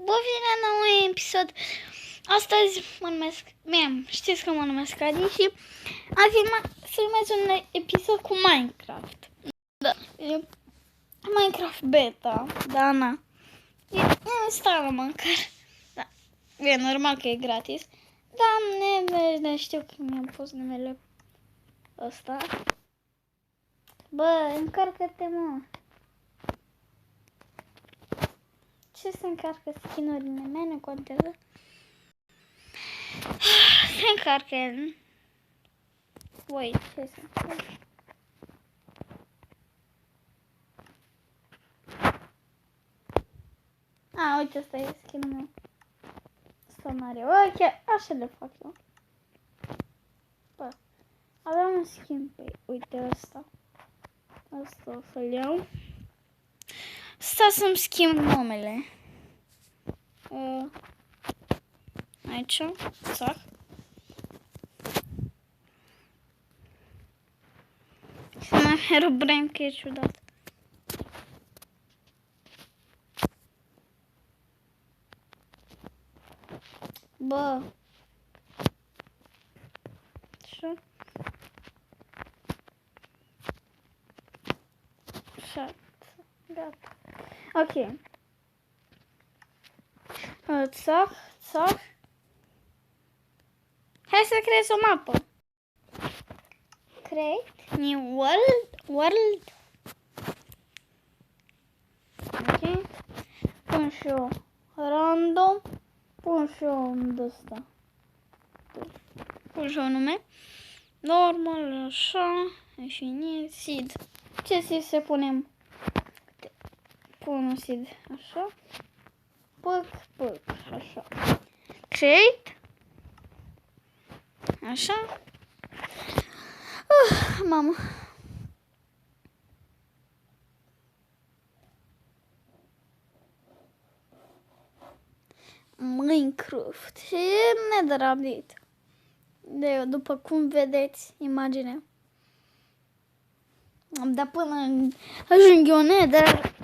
Bine la un episod. Astăzi mă numesc, știți că mă numesc Adi și azi filmez un episod cu Minecraft. Da, e Minecraft beta, da, na. E instală măcar. Da, e normal că e gratis. Da, știu că mi-am pus numele ăsta. Bă, încarcă-te, mă. Ce se încarcă skin-urile mele, nu contează. Se încarcă. Wait, ce se încarcă? Uite, asta e skin-ul meu. Asta mare. Ok, așa le fac eu. Bă, aveam un skin pe, uite ăsta. Asta o să-l iau. Sta să-mi schimb numele. Aici, țac. Și n-am Herobrine, că e ciudat. Bă. Așa. Așa. Gata. Ok. Țac, țac. Hai să creez o mapă. Create new world. Ok. Pun și eu random. Pun și eu ăsta. Pun și eu nume. Normal, așa. Infinit, seed. Ce seed să punem? Pun un seed, așa. Păc, așa. Create. Așa. Mamă. Minecraft. Și e nedărabit. După cum vedeți imaginea. Dar până ajung eu nether.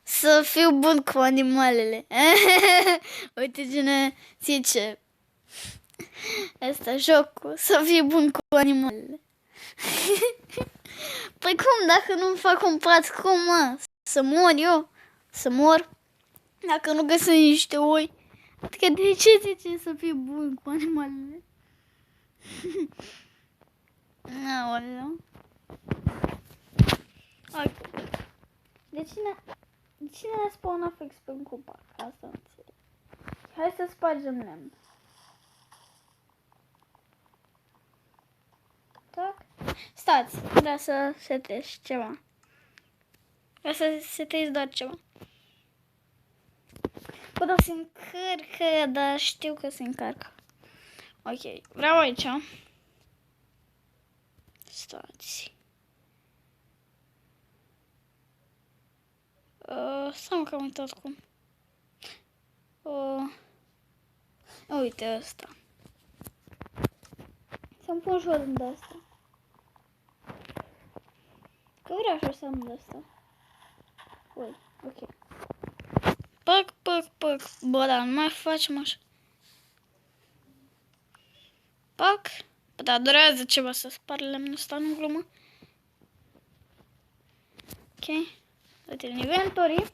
Să fiu bun cu animalele. Uite cine zice. Asta jocul. Să fiu bun cu animalele. Păi cum, dacă nu-mi fac un pat, cum, mă? Să mor eu? Să mor? Dacă nu găsesc niște oi? Adică de ce zice să fiu bun cu animalele? Aoleu. Ok. De cine a spawnat fix pe un copac? Asta nu înțeleg. Hai să spargem lemn. Tac. Stați, vreau să setez ceva. Vreau să setez doar ceva. Bă, dar se încarcă, dar știu că se încarcă. Ok, vreau aici. Stați. S-am cam uitat cum. Uite ăsta. Să-mi pun și de asta. Că vreau așa să am de asta. Ui, ok. Pac. Bă, dar nu mai facem așa. Pac. Bă, dar durează ceva să spar lemnul ăsta, nu glumă. Ok. Uite, în inventory.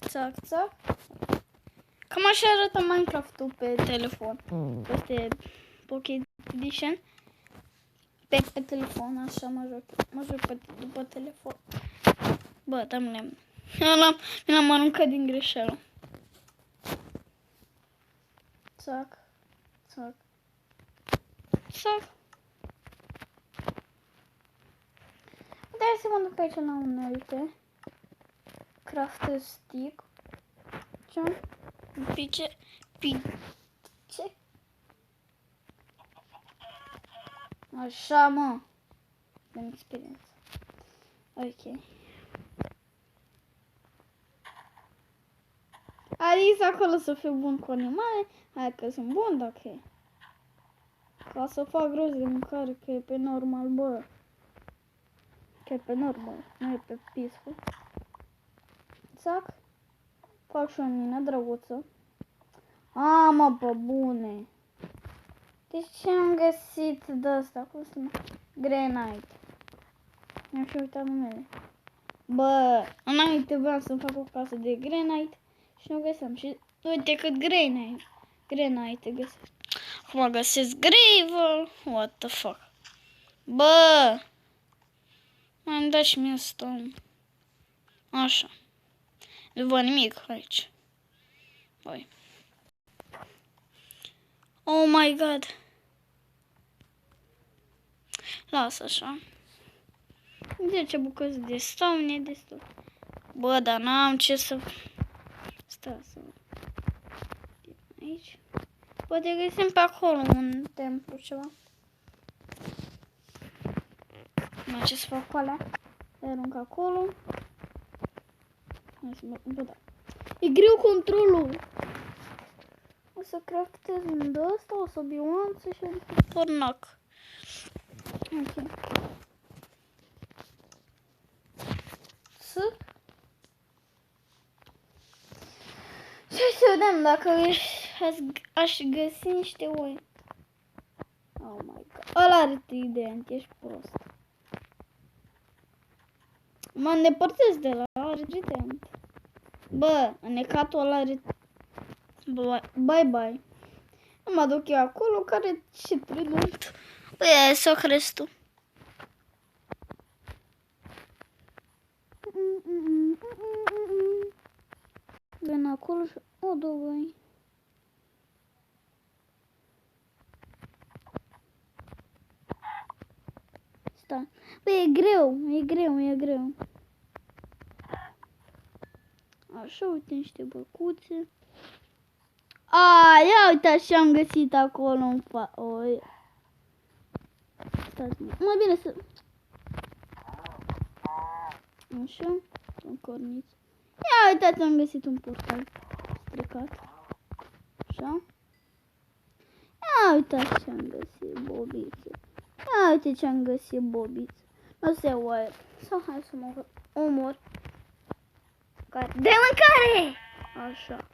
Țac. Cam așa arată Minecraft-ul pe telefon. Este Pocket Edition. Pe telefon, așa mă joc după telefon. Bă, dăm lemn. Mi-l-am aruncat din greșeală. Țac. Hai să mă duc aici la unelte. Craft stick. Ce? Pice. Așa, mă. Am experiență. Ok. Adică acolo să fiu bun cu animale. Hai că sunt bun, dacă e. Ca să fac rost de mâncare, că e pe normal, bă. Chiar pe normal, nu e pe peaceful. Zac. Fac și o mină drăguță. A, mă, pe bune. Deci ce am găsit de asta? Cum se numește? Granite. Mi-am și uitat numele. Bă, înainte vreau să-mi fac o casă de granite și nu găseam. Și uite cât granite găsesc. Acum găsesc gravel. What the fuck. Bă, m-am dat și mie stone. Așa. Nu văd nimic aici. Băi. Oh my god. Lasă așa. 10 bucăți de stone e destul. Bă, dar n-am ce să... Stai să... Aici. Poate găsim pe acolo un templu, ceva. Nu ce să fac cu alea. Le arunc acolo. Hai să mă... Bă, da. E greu controlul. O să craftez un de ăsta, o să bioanță și un pornac. Ok. Și să vedem dacă aș găsi niște oi. Oh my god. Ăla are trident, ești prost. Mă îndepărtez de la are trident. Bă, înecatul ăla are... Bye bye. Mă duc eu acolo care ce trident. Băi, hai să o crezi tu. Vin acolo și o doi. Stai. Băi, e greu. Așa, uite niște băcuțe. A, ia uite ce am găsit acolo în Stați, mai bine să... Așa, un corniț. Ia uitați, am găsit un portal stricat. Așa. Ia uitați ce am găsit, bobițe. Ia uite ce am găsit, bobițe. Nu se oare. Sau hai să mă omor. De mâncare! Așa.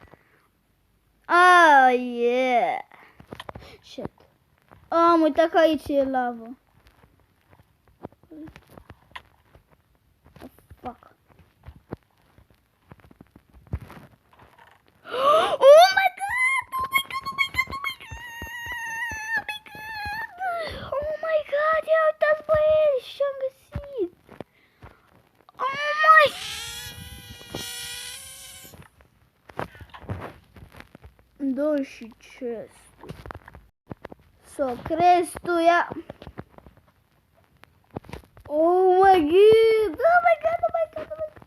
Ah, yeah. Shit. Am uitat că aici e lavă. Fuck. Oh my god! Oh my god! Ia uitați, băieți, ce-am găsit! Oh my... Da, și ce? Să crezi tu, ia... Oh my god! Oh my god! Oh my god! Oh my god!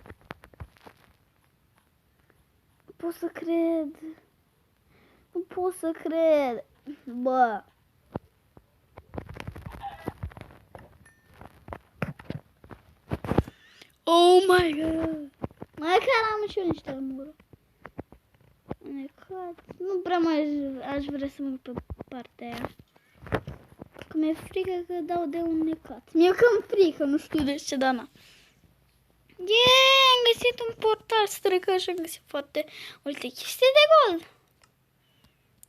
Nu pot să cred. Nu pot să cred. Bă. Oh my god! Mai care am și eu niște armură. Nu prea mai aș vrea să mă pe partea aia. Că mi-e frică că dau de un necat. Mi-e cam frică, nu știu de ce, dar na. Am găsit un portal stricat și am găsit foarte multe chestii de gold.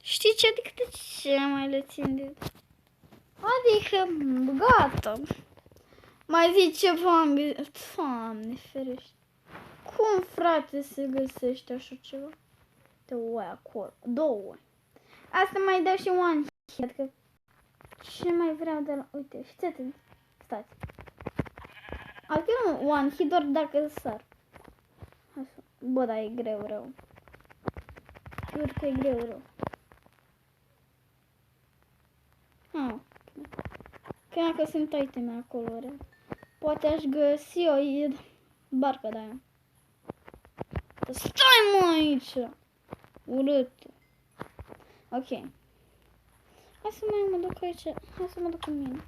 Știi ce? Adică de ce mai le țin de... Adică, gata. Mai zic ceva am găsit. Doamne ferește. Cum, frate, se găsește așa ceva? De oi acolo. Două. Asta mai dau și one hit. Adică ce mai vreau de la... Uite, fiți atent. Stați. Adică nu one hit doar dacă sar. Așa. Bă, dar e greu rău. Jur că e greu rău. Chiar că sunt iteme acolo, rău. Poate aș găsi o barcă de aia. Stai mă aici! Urât. Ok. Hai să mai mă duc aici. Hai să mă duc în mină.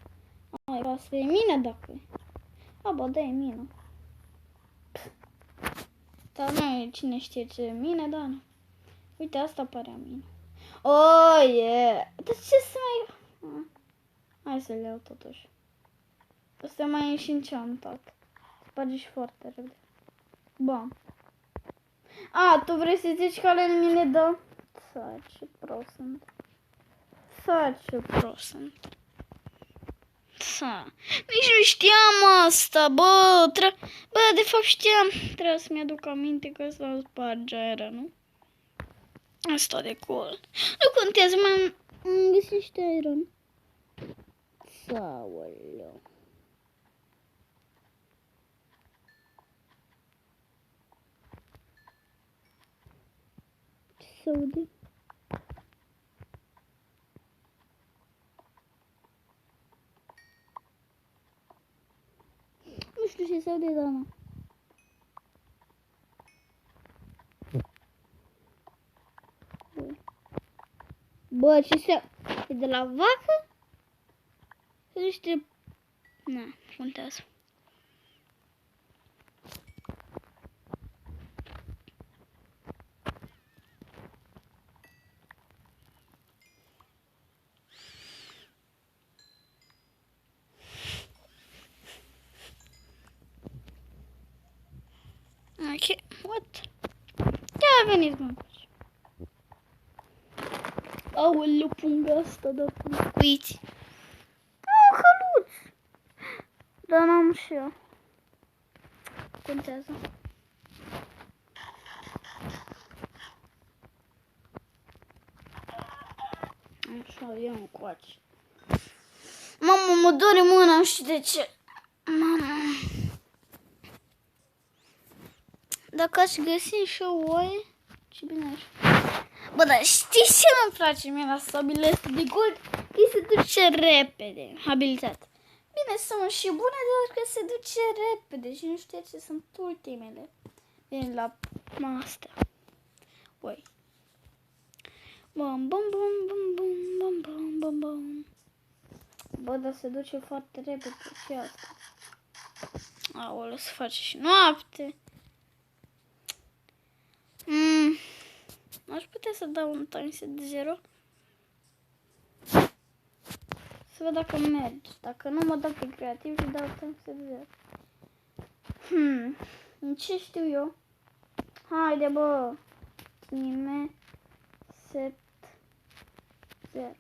Ai, asta e mină dacă e. A, bă, da, e mină. Dar nu e cine știe ce e mină, dar nu. Uite, asta pare a mină. Oh, yeah! Dar ce să mai... Hai să le iau totuși. Asta mai e și enchantat. sparge și foarte repede. Bun. A, tu vrei să zici că ale mine dă? Să, ce prost sunt. Să, ce prost sunt. Să. Nici nu știam asta, bă, bă, de fapt știam. Trebuie să-mi aduc aminte că ăsta sparge aera, nu? Asta de cool. Nu contează, m-am găsit niște iron. Saoleu. Ce se aude? Nu știu ce se aude, Dana. Bă, ce se... E de la vacă? Sau niște... Na, contează. Ok, what? Ce-a venit, mă? Aoleu, punga asta, da, uiți. Hăluț! Dar n-am și eu. Contează. Așa, ia încoace. Mamă, mă doare mâna, nu știu de ce. Mamă. Dacă aș găsi și o oaie, ce bine aș. Bă, dar știi ce îmi place mie la stabilele astea de gold? Că se duce repede, abilitate. Bine, sunt și bune, dar că se duce repede și nu știu ce sunt ultimele. Bine, la astea. Oi. Bum, bum, bum, bum, bum, bum, bum, bum. Bă, dar se duce foarte repede și asta. Aoleu, se face și noapte. Aș putea să dau un timeset de 0. Să văd dacă merge. Dacă nu, mă dau pe creativ și dau timeset de 0. Ce știu eu? Haide, bă. Timeset 0.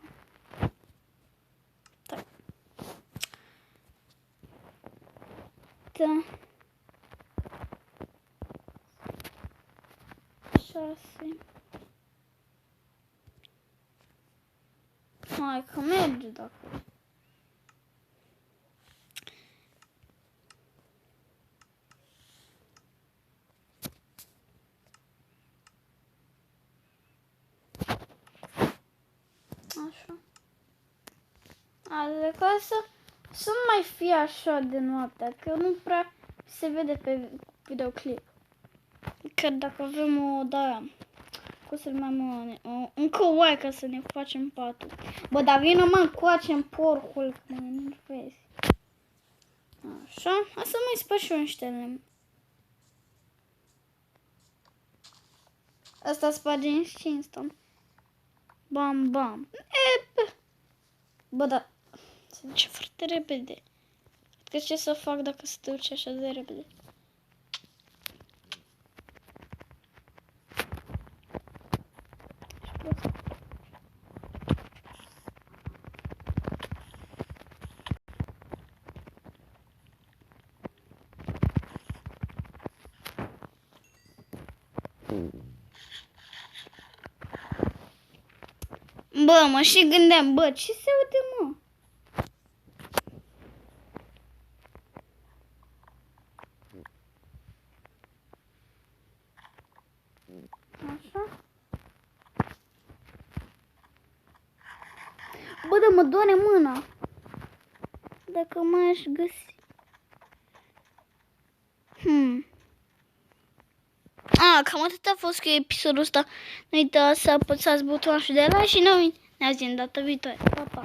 Da. 6. Hai că merge dacă. Așa. Adică să nu mai fie așa de noaptea, că nu prea se vede pe videoclip. Că dacă avem o, da, cum să mai încă o oaie ca să ne facem patul. Bă, dar vină mă încoace în porcul, că mă enervezi. Așa, asta mai spăr și eu niște lemn. Asta sparge niște instant. Bam, bam. Bă, dar se duce foarte repede. Că ce să fac dacă se duce așa de repede? Bă, mă și gândeam, bă, ce se aude, mă? Așa. Bă, dar mă doare mâna. Dacă mai aș găsi. Cam atât a fost cu episodul ăsta. Nu uitați să apăsați butonul de like și noi ne auzim data viitoare. Pa, pa.